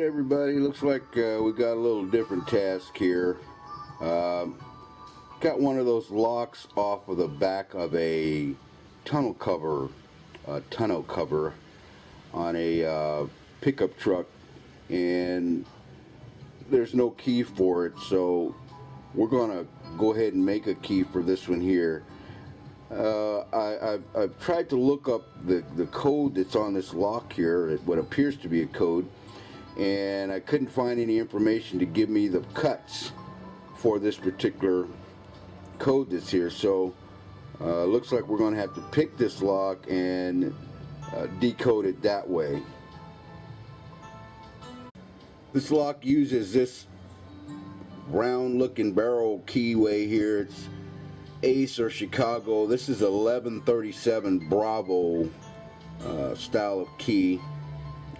everybody, looks like we got a little different task here. Got one of those locks off of the back of a tonneau cover on a pickup truck, and there's no key for it, so we're gonna go ahead and make a key for this one here. I've tried to look up the code that's on this lock here, what appears to be a code, and I couldn't find any information to give me the cuts for this particular code that's here. So looks like we're going to have to pick this lock and decode it that way. This lock uses this round looking barrel keyway here. It's Ace or Chicago. This is 1137 Bravo style of key,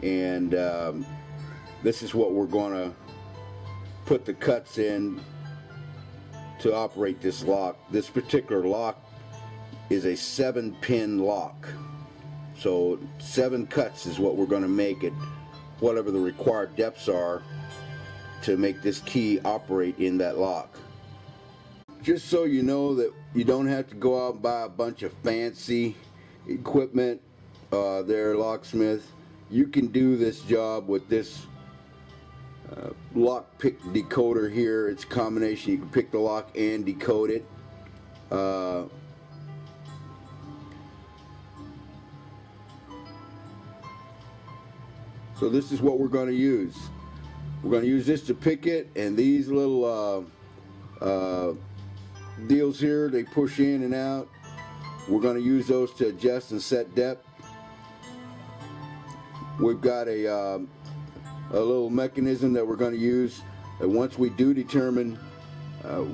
and this is what we're going to put the cuts in to operate this lock. This particular lock is a 7-pin lock, so 7 cuts is what we're going to make it, whatever the required depths are to make this key operate in that lock. Just so you know that you don't have to go out and buy a bunch of fancy equipment there, locksmith. You can do this job with this lock pick decoder here. It's a combination. You can pick the lock and decode it. So this is what we're going to use. We're going to use this to pick it, and these little deals here, they push in and out. We're going to use those to adjust and set depth. We've got a little mechanism that we're going to use, and once we do determine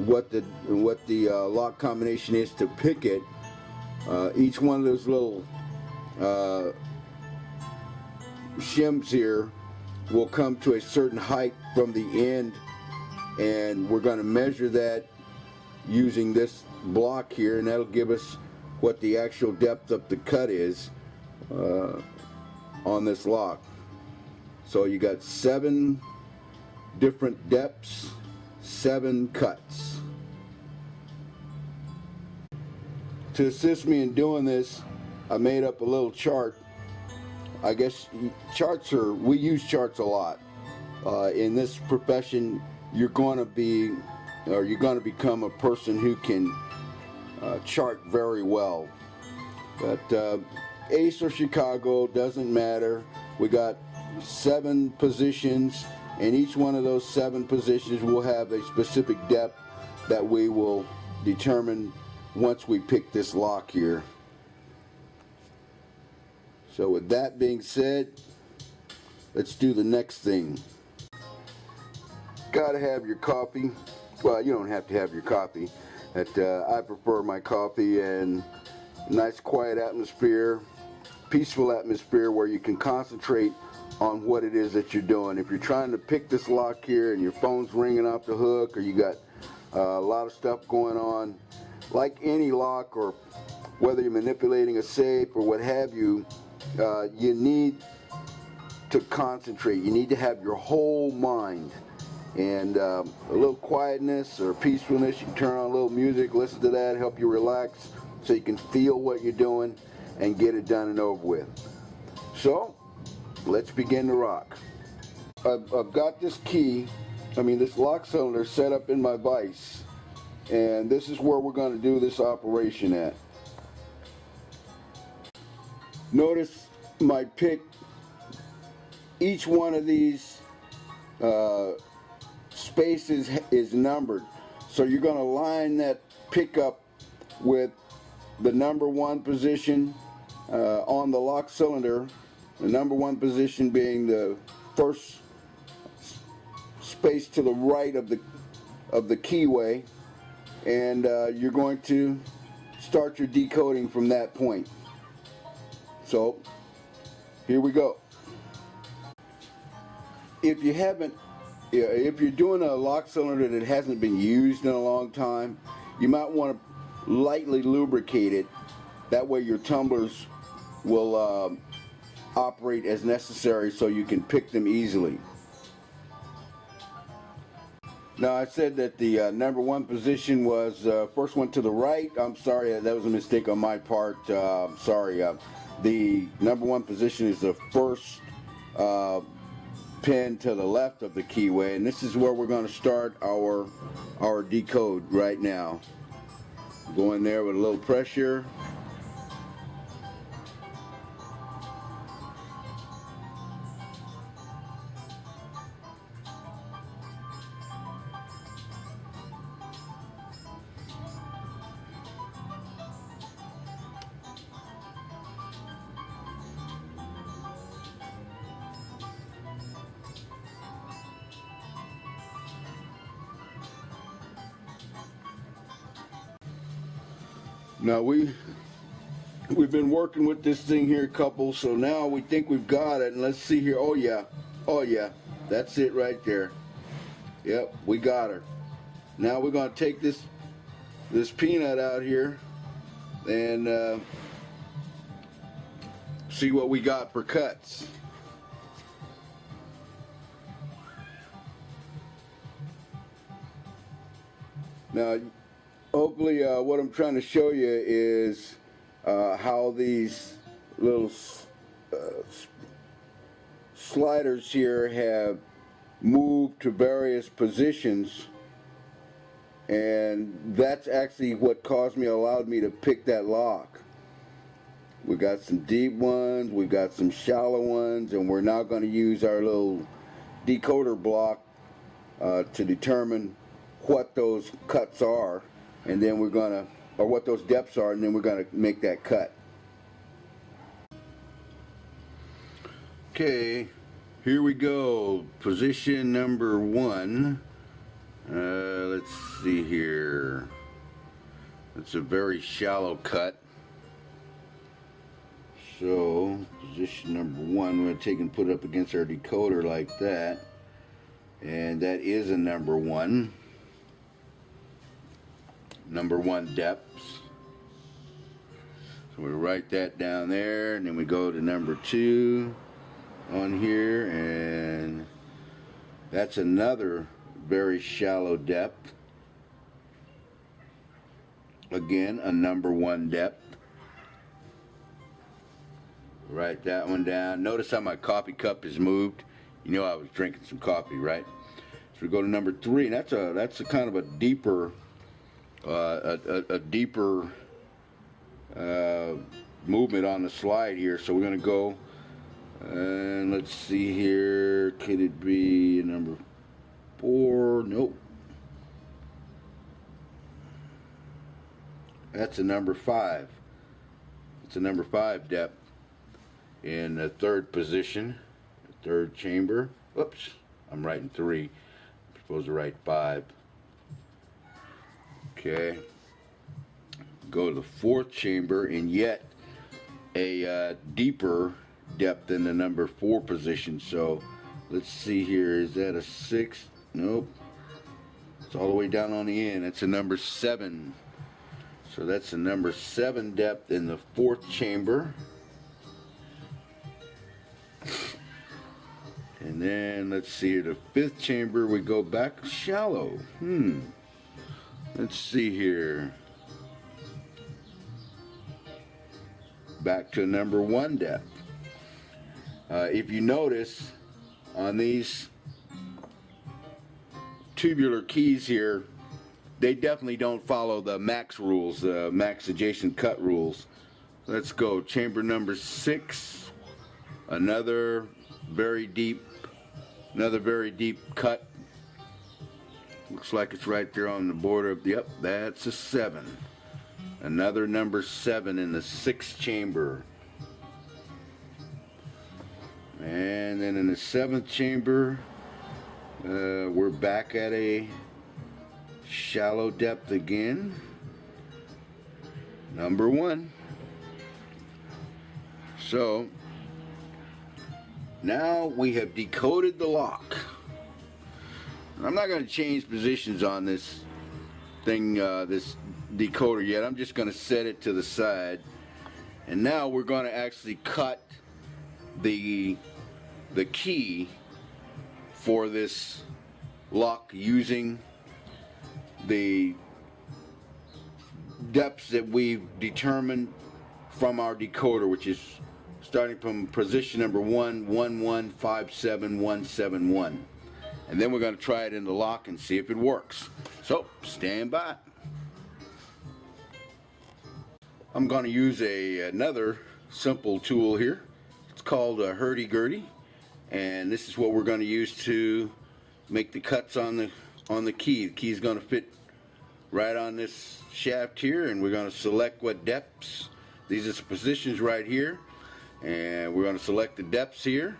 what the lock combination is to pick it, each one of those little shims here will come to a certain height from the end, and we're going to measure that using this block here, and that'll give us what the actual depth of the cut is on this lock. So you got 7 different depths, 7 cuts. To assist me in doing this, I made up a little chart. I guess we use charts a lot. In this profession, you're going to become a person who can chart very well. But Ace or Chicago, doesn't matter. We got 7 positions, and each one of those 7 positions will have a specific depth that we will determine once we pick this lock here. So with that being said, let's do the next thing. Gotta have your coffee. Well, you don't have to have your coffee, but I prefer my coffee and nice quiet atmosphere, peaceful atmosphere where you can concentrate on what it is that you're doing. If you're trying to pick this lock here and your phone's ringing off the hook, or you got a lot of stuff going on, like any lock, or whether you're manipulating a safe or what have you, you need to concentrate. You need to have your whole mind, and a little quietness or peacefulness. You can turn on a little music, listen to that, help you relax so you can feel what you're doing and get it done and over with. So let's begin to rock. I've got this key, this lock cylinder set up in my vise, and this is where we're going to do this operation at. Notice my pick, each one of these spaces is numbered, so you're going to line that pick up with the number 1 position on the lock cylinder, the number 1 position being the first space to the right of the keyway, and you're going to start your decoding from that point. So here we go. If you're doing a lock cylinder that hasn't been used in a long time, you might want to lightly lubricate it. That way your tumblers will operate as necessary so you can pick them easily. Now I said that the number one position was first one to the right. I'm sorry, that was a mistake on my part. Sorry. The number one position is the first pin to the left of the keyway, and this is where we're going to start our decode right now. Go in there with a little pressure. Now we've been working with this thing here, couple, so now we think we've got it, and let's see here. Oh yeah, that's it right there. Yep, we got her. Now we're going to take this peanut out here and see what we got for cuts. Now hopefully what I'm trying to show you is how these little sliders here have moved to various positions, and that's actually what allowed me to pick that lock. We got some deep ones, we got some shallow ones, and we're now going to use our little decoder block to determine what those cuts are, and then we're gonna, or what those depths are, and then we're gonna make that cut. Okay, here we go. Position number one. Let's see here. It's a very shallow cut. So position number one, we're gonna take and put it up against our decoder like that, and that is a number one. Number one depths. So we write that down there, and then we go to number two on here, and that's another very shallow depth. Again, a number one depth. Write that one down. Notice how my coffee cup is moved. You know I was drinking some coffee, right? So we go to number three, and that's a kind of a deeper movement on the slide here. So we're going to go and let's see here. Could it be number four? Nope. That's a number five. It's a number five depth in the third position, the third chamber. Oops, I'm writing three. I'm supposed to write five. Okay, go to the fourth chamber, and yet a deeper depth in the number four position. So let's see here, is that a six? Nope, it's all the way down on the end. That's a number seven. So that's a number seven depth in the fourth chamber. And then let's see here, the fifth chamber, we go back shallow. Let's see here. Back to number one depth. If you notice on these tubular keys here, they definitely don't follow the max rules, the max adjacent cut rules. Let's go. Chamber number six. Another very deep cut. Looks like it's right there on the border of, yep, that's a seven. Another number seven in the sixth chamber. And then in the seventh chamber, we're back at a shallow depth again. Number one. So now we have decoded the lock. I'm not going to change positions on this thing, this decoder yet. I'm just going to set it to the side. And now we're going to actually cut the key for this lock using the depths that we've determined from our decoder, which is starting from position number 11571711. And then we're going to try it in the lock and see if it works. So stand by. I'm going to use another simple tool here. It's called a hurdy-gurdy, and this is what we're going to use to make the cuts on the key. The key is going to fit right on this shaft here, and we're going to select what depths. These are the positions right here, and we're going to select the depths here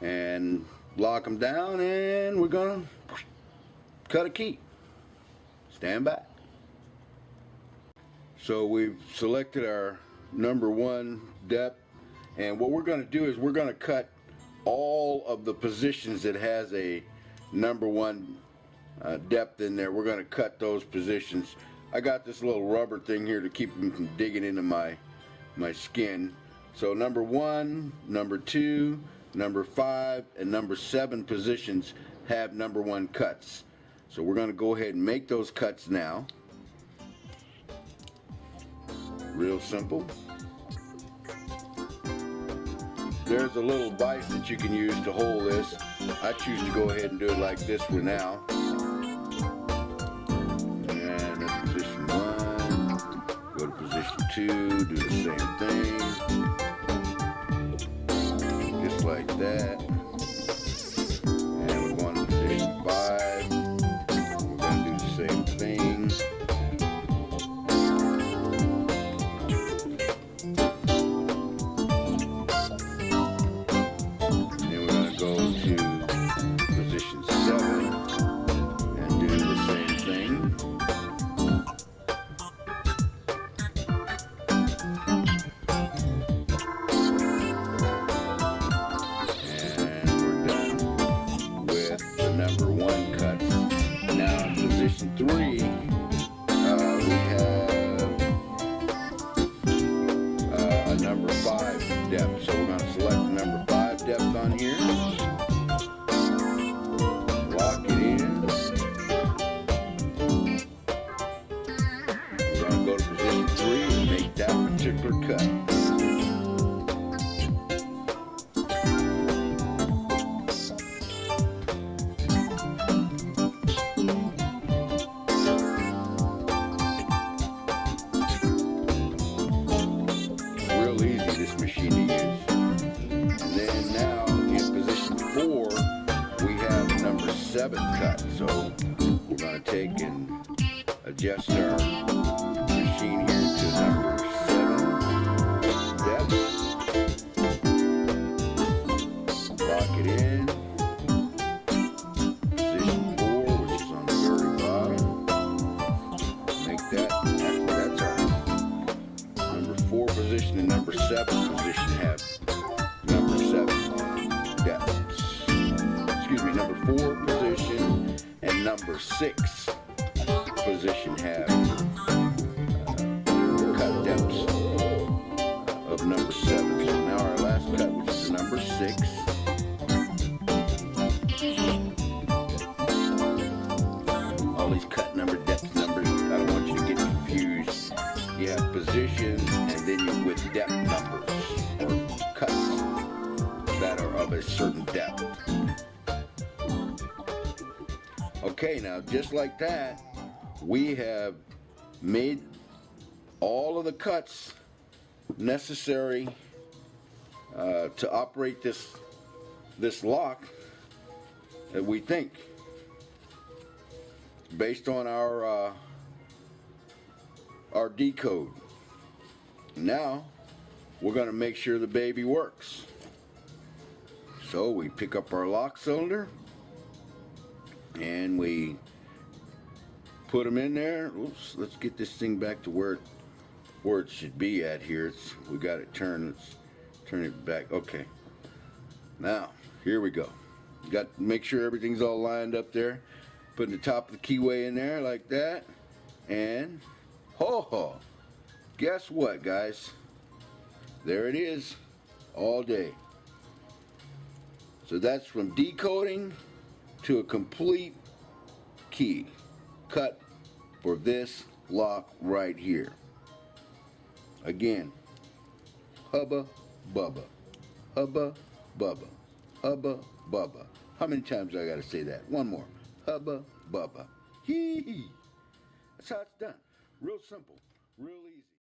and lock them down, and we're going to cut a key. Stand by. So we've selected our number 1 depth, and what we're going to do is we're going to cut all of the positions that has a number 1 depth in there. We're going to cut those positions. I got this little rubber thing here to keep them from digging into my skin. So number 1, number 2, number 5, and number 7 positions have number 1 cuts. So we're going to go ahead and make those cuts now. Real simple. There's a little vise that you can use to hold this. I choose to go ahead and do it like this for now. And that's position 1. Go to position 2, do the same thing. Just like that. And we're going to position 5. We're going to do the same thing. Number 1 cut. Now in position 3, we have a number 5 depth. So we're going to select the number 5 depth on here. Lock it in. We're going to go to position 3 and make that particular cut. This machine to use. And then now in position 4 we have number 7 cut. So we're going to take and adjust our machine here to number 7 depth. Lock it in. Position 4, which is on the very bottom. Make that. That's our number 4 position, and number 7 position have number 7 depths. Excuse me, number 4 position and number 6 position have cut depths of number 7. So now our last cut, which is number 6. All these cut number depth numbers, I don't want you to get confused. You have positions and then you with depth numbers or cuts that are of a certain depth. Okay, now just like that, we have made all of the cuts necessary to operate this lock that we think, based on our decode. Now we're going to make sure the baby works. So we pick up our lock cylinder and we put them in there. Oops, let's get this thing back to where it should be at here. We got it turned. Let's turn it back. Okay. Now here we go. You got to make sure everything's all lined up there. Putting the top of the keyway in there like that, and ho, guess what, guys? There it is, all day. So that's from decoding to a complete key cut for this lock right here. Again, hubba bubba, hubba bubba, hubba bubba. How many times do I gotta say that? One more. Hubba bubba. Hee hee. That's how it's done. Real simple, real easy.